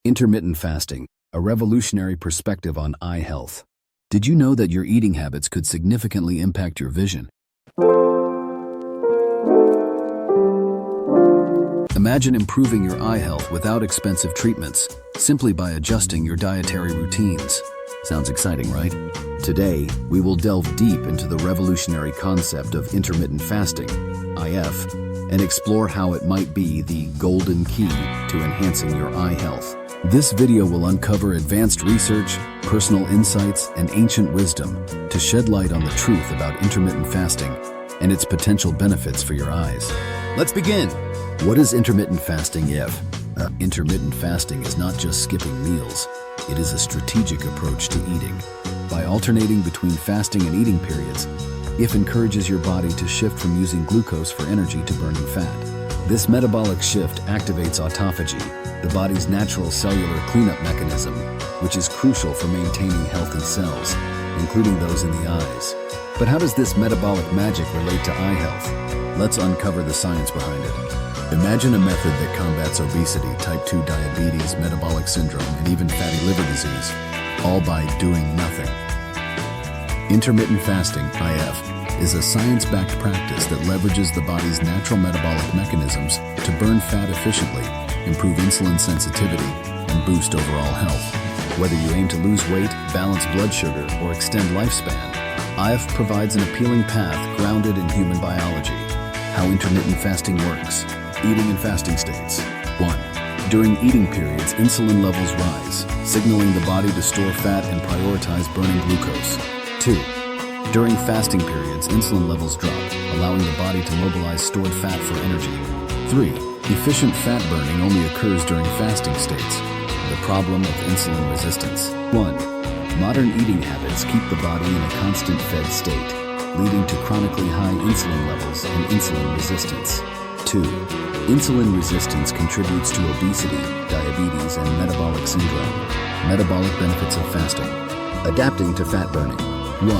Intermittent fasting, a revolutionary perspective on eye health. Did you know that your eating habits could significantly impact your vision? Imagine improving your eye health without expensive treatments, simply by adjusting your dietary routines. Sounds exciting, right? Today, we will delve deep into the revolutionary concept of intermittent fasting, IF, and explore how it might be the golden key to enhancing your eye health. This video will uncover advanced research, personal insights, and ancient wisdom to shed light on the truth about intermittent fasting and its potential benefits for your eyes. Let's begin! What is intermittent fasting if? Intermittent fasting is not just skipping meals. It is a strategic approach to eating. By alternating between fasting and eating periods, IF encourages your body to shift from using glucose for energy to burning fat. This metabolic shift activates autophagy, the body's natural cellular cleanup mechanism, which is crucial for maintaining healthy cells, including those in the eyes. But how does this metabolic magic relate to eye health? Let's uncover the science behind it. Imagine a method that combats obesity, type 2 diabetes, metabolic syndrome, and even fatty liver disease, all by doing nothing. Intermittent fasting, IF, is a science-backed practice that leverages the body's natural metabolic mechanisms to burn fat efficiently, improve insulin sensitivity, and boost overall health. Whether you aim to lose weight, balance blood sugar, or extend lifespan, IF provides an appealing path grounded in human biology. How intermittent fasting works. Eating and fasting states. 1. During eating periods, insulin levels rise, signaling the body to store fat and prioritize burning glucose. 2. During fasting periods, insulin levels drop, allowing the body to mobilize stored fat for energy. 3. Efficient fat burning only occurs during fasting states. The problem of insulin resistance. 1. Modern eating habits keep the body in a constant fed state, leading to chronically high insulin levels and insulin resistance. 2. Insulin resistance contributes to obesity, diabetes, and metabolic syndrome. Metabolic benefits of fasting. Adapting to fat burning. 1.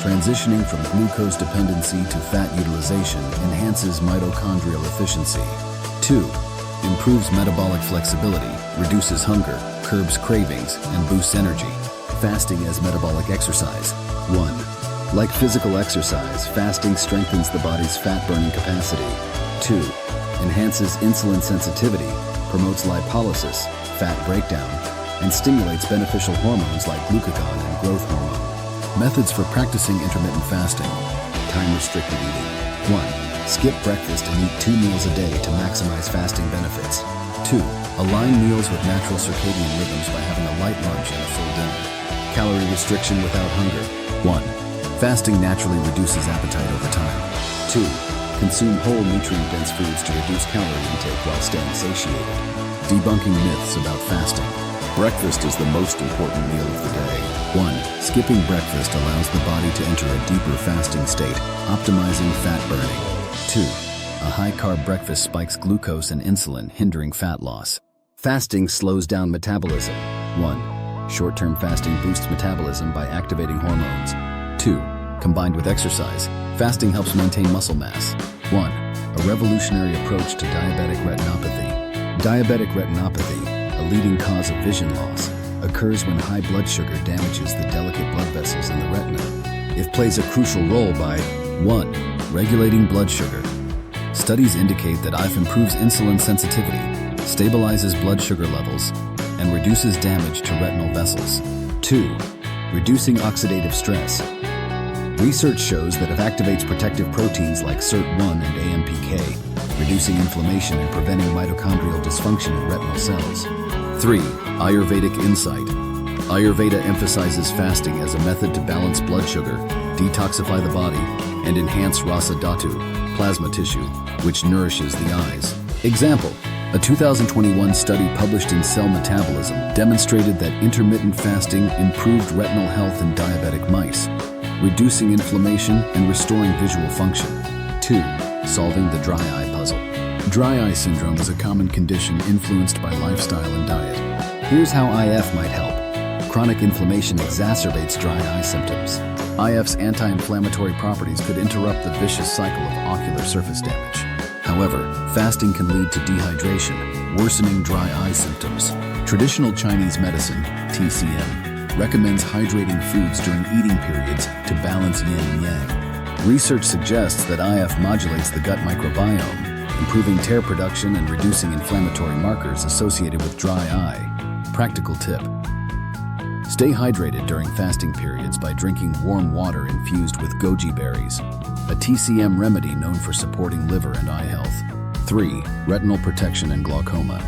Transitioning from glucose dependency to fat utilization enhances mitochondrial efficiency. 2. Improves metabolic flexibility, reduces hunger, curbs cravings, and boosts energy. Fasting as metabolic exercise. 1. Like physical exercise, fasting strengthens the body's fat-burning capacity. 2. Enhances insulin sensitivity, promotes lipolysis, fat breakdown, and stimulates beneficial hormones like glucagon and growth hormone. Methods for practicing intermittent fasting. Time-restricted eating. 1. Skip breakfast and eat 2 meals a day to maximize fasting benefits. 2. Align meals with natural circadian rhythms by having a light lunch and a full dinner. Calorie restriction without hunger. 1. Fasting naturally reduces appetite over time. 2. Consume whole nutrient-dense foods to reduce calorie intake while staying satiated. Debunking myths about fasting. Breakfast is the most important meal of the day. 1. Skipping breakfast allows the body to enter a deeper fasting state, optimizing fat burning. 2. A high-carb breakfast spikes glucose and insulin, hindering fat loss. Fasting slows down metabolism. 1. Short-term fasting boosts metabolism by activating hormones. 2. Combined with exercise, fasting helps maintain muscle mass. 1. A revolutionary approach to diabetic retinopathy. Diabetic retinopathy, a leading cause of vision loss, occurs when high blood sugar damages the delicate blood vessels in the retina. It plays a crucial role by 1. Regulating blood sugar. Studies indicate that IF improves insulin sensitivity, stabilizes blood sugar levels, and reduces damage to retinal vessels. 2. Reducing oxidative stress. Research shows that it activates protective proteins like SIRT1 and AMPK, reducing inflammation and preventing mitochondrial dysfunction in retinal cells. 3. Ayurvedic insight. Ayurveda emphasizes fasting as a method to balance blood sugar, detoxify the body, and enhance rasa dhatu, plasma tissue, which nourishes the eyes. Example: a 2021 study published in Cell Metabolism demonstrated that intermittent fasting improved retinal health in diabetic mice, reducing inflammation and restoring visual function. 2. Solving the dry eye puzzle. Dry eye syndrome is a common condition influenced by lifestyle and diet. Here's how IF might help. Chronic inflammation exacerbates dry eye symptoms. IF's anti-inflammatory properties could interrupt the vicious cycle of ocular surface damage. However, fasting can lead to dehydration, worsening dry eye symptoms. Traditional Chinese medicine, TCM, recommends hydrating foods during eating periods to balance yin and yang. Research suggests that IF modulates the gut microbiome, improving tear production and reducing inflammatory markers associated with dry eye. Practical tip: stay hydrated during fasting periods by drinking warm water infused with goji berries, a TCM remedy known for supporting liver and eye health. 3. Retinal protection and glaucoma.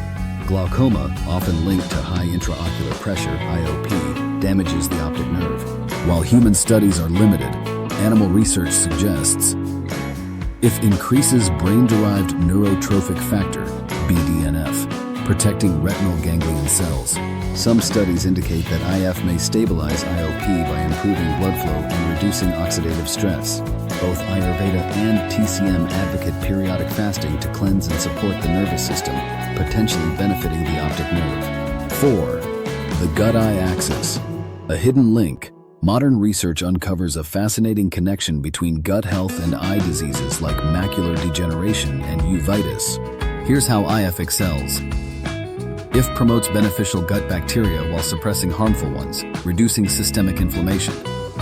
Glaucoma, often linked to high intraocular pressure, IOP, damages the optic nerve. While human studies are limited, animal research suggests it increases brain-derived neurotrophic factor, BDNF, protecting retinal ganglion cells. Some studies indicate that IF may stabilize IOP by improving blood flow and reducing oxidative stress. Both Ayurveda and TCM advocate periodic fasting to cleanse and support the nervous system, potentially benefiting the optic nerve. 4. The gut-eye axis. A hidden link. Modern research uncovers a fascinating connection between gut health and eye diseases like macular degeneration and uveitis. Here's how IF excels. IF promotes beneficial gut bacteria while suppressing harmful ones, reducing systemic inflammation.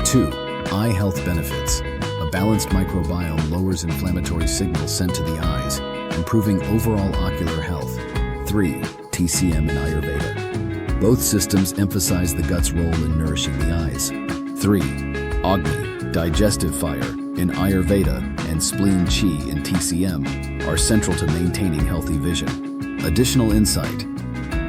2. Eye health benefits. A balanced microbiome lowers inflammatory signals sent to the eyes, improving overall ocular health. 3. TCM and Ayurveda. Both systems emphasize the gut's role in nourishing the eyes. 3. Agni, digestive fire, in Ayurveda, and spleen chi in TCM are central to maintaining healthy vision. Additional insight.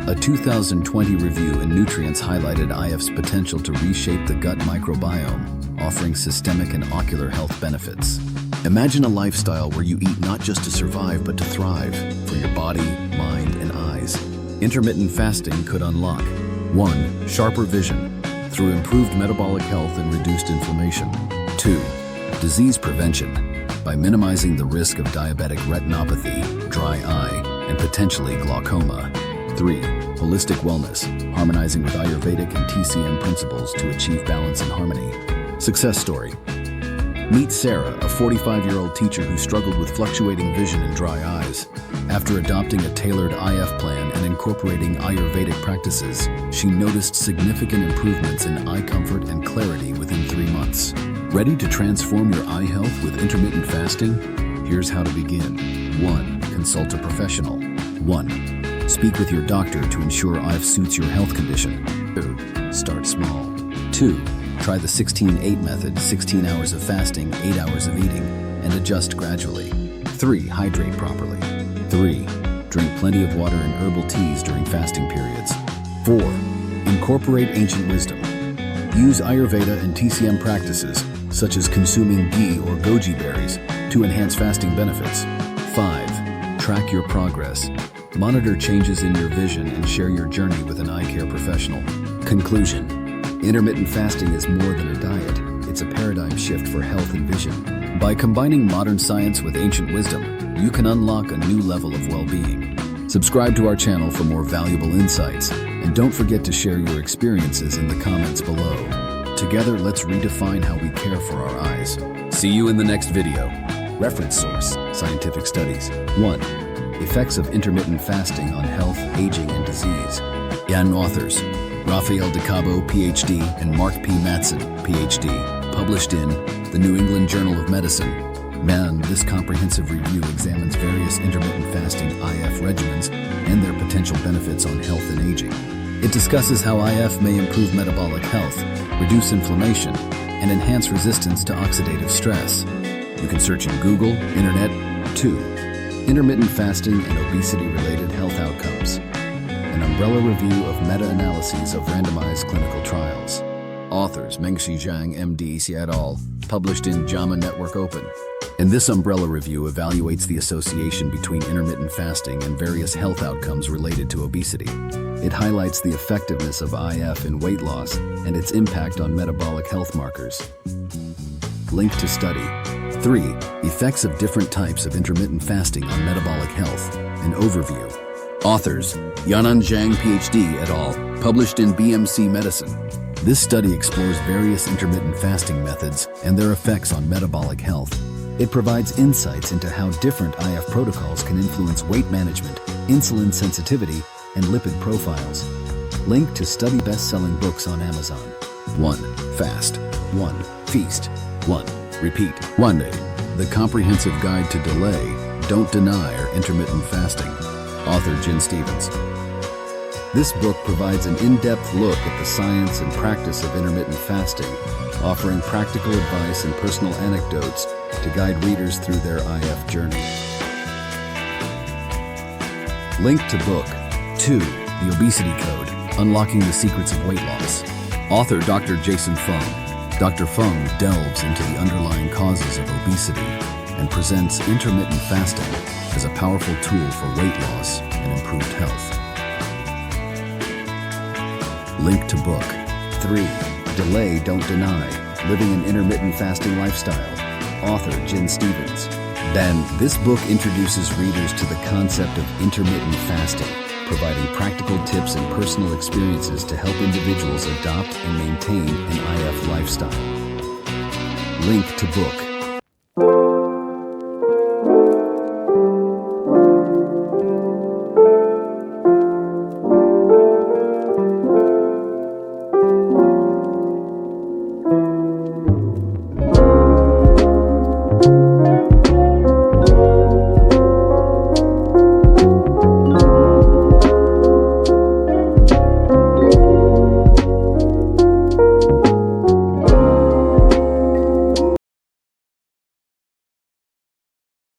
A 2020 review in Nutrients highlighted IF's potential to reshape the gut microbiome, offering systemic and ocular health benefits. Imagine a lifestyle where you eat not just to survive but to thrive for your body, mind, and eyes. Intermittent fasting could unlock 1. Sharper vision through improved metabolic health and reduced inflammation. 2. Disease prevention by minimizing the risk of diabetic retinopathy, dry eye, and potentially glaucoma. 3. Holistic wellness, harmonizing with Ayurvedic and TCM principles to achieve balance and harmony. Success story. Meet Sarah, a 45-year-old teacher who struggled with fluctuating vision and dry eyes. After adopting a tailored IF plan and incorporating Ayurvedic practices, she noticed significant improvements in eye comfort and clarity within 3 months. Ready to transform your eye health with intermittent fasting? Here's how to begin. 1. Consult a professional. 1. Speak with your doctor to ensure IF suits your health condition. 2. Start small. 2. Try the 16-8 method, 16 hours of fasting, 8 hours of eating, and adjust gradually. 3. Hydrate properly. 3. Drink plenty of water and herbal teas during fasting periods. 4. Incorporate ancient wisdom. Use Ayurveda and TCM practices, such as consuming ghee or goji berries, to enhance fasting benefits. 5. Track your progress. Monitor changes in your vision and share your journey with an eye care professional. Conclusion. Intermittent fasting is more than a diet. It's a paradigm shift for health and vision. By combining modern science with ancient wisdom, you can unlock a new level of well-being. Subscribe to our channel for more valuable insights, and don't forget to share your experiences in the comments below. Together, let's redefine how we care for our eyes. See you in the next video. Reference source: scientific studies. 1. Effects of intermittent fasting on health, aging, and disease. And authors: Rafael De Cabo, PhD, and Mark P. Matson, PhD. Published in the New England Journal of Medicine. This comprehensive review examines various intermittent fasting IF regimens and their potential benefits on health and aging. It discusses how IF may improve metabolic health, reduce inflammation, and enhance resistance to oxidative stress. You can search in Google, Internet. 2. Intermittent fasting and obesity-related health outcomes. An umbrella review of meta-analyses of randomized clinical trials. Authors: Mengxi Zhang, MD, et al., published in JAMA Network Open. And this umbrella review evaluates the association between intermittent fasting and various health outcomes related to obesity. It highlights the effectiveness of IF in weight loss and its impact on metabolic health markers. Link to study. 3. Effects of different types of intermittent fasting on metabolic health. An overview. Authors: Yanan Zhang, PhD, et al., published in BMC Medicine. This study explores various intermittent fasting methods and their effects on metabolic health. It provides insights into how different IF protocols can influence weight management, insulin sensitivity, and lipid profiles. Link to study best-selling books on Amazon. 1. Fast. 1. Feast. 1. Repeat. 1 day. The Comprehensive Guide to Delay, Don't Deny, or Intermittent Fasting. Author Jen Stevens. This book provides an in-depth look at the science and practice of intermittent fasting, offering practical advice and personal anecdotes to guide readers through their IF journey. Link to book. 2. The Obesity Code, Unlocking the Secrets of Weight Loss. Author Dr. Jason Fung. Dr. Fung delves into the underlying causes of obesity and presents intermittent fasting as a powerful tool for weight loss and improved health. Link to book. 3. Delay, Don't Deny, Living an Intermittent Fasting Lifestyle. Author Jen Stevens. This book introduces readers to the concept of intermittent fasting, providing practical tips and personal experiences to help individuals adopt and maintain an IF lifestyle. Link to book.